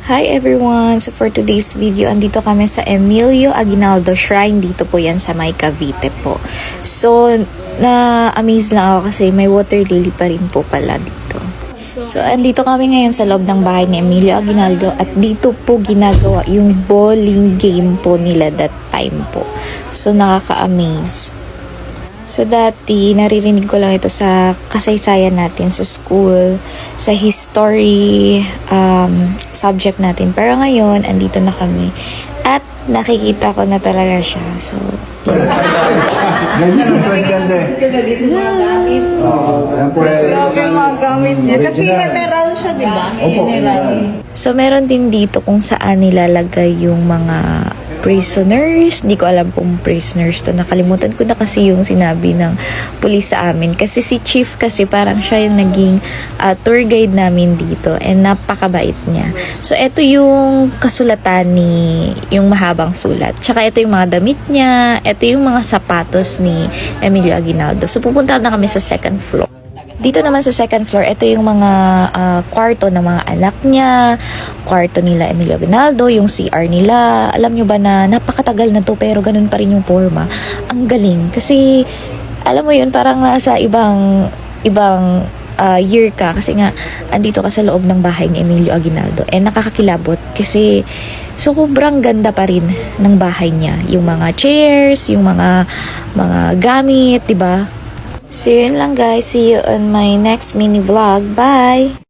Hi everyone! So for today's video, andito kami sa Emilio Aguinaldo Shrine. Dito po yan sa May Cavite po. So, na-amaze lang ako kasi may water lily pa rin po pala dito. So, andito kami ngayon sa loob ng bahay ni Emilio Aguinaldo at dito po ginagawa yung bowling game po nila that time po. So, nakaka-amaze. So, dati, naririnig ko lang ito sa kasaysayan natin sa school, sa history subject natin. Pero ngayon, andito na kami. At nakikita ko na talaga siya. So, ganyan ang presidente. Oo, Okay, mga gamit niya. Kasi general siya, di ba? Opo. so, meron din dito kung saan nilalagay yung mga prisoners. Hindi ko alam kung prisoners to. Nakalimutan ko na kasi yung sinabi ng pulis sa amin. Kasi si Chief kasi parang siya yung naging tour guide namin dito. And napakabait niya. So, ito yung kasulatan ni yung mahabang sulat. Tsaka ito yung mga damit niya. Ito yung mga sapatos ni Emilio Aguinaldo. So, pupunta na kami sa second floor. Dito naman sa second floor, ito yung mga kwarto ng mga anak niya, kwarto nila Emilio Aguinaldo, yung CR nila. Alam nyo ba na napakatagal na to pero ganun pa rin yung forma. Ang galing. Kasi, alam mo yun, parang nasa ibang year ka. Kasi nga, andito ka sa loob ng bahay ni Emilio Aguinaldo. And nakakakilabot kasi sobrang ganda pa rin ng bahay niya. Yung mga chairs, yung mga gamit, diba? So, yun lang guys. See you on my next mini vlog. Bye!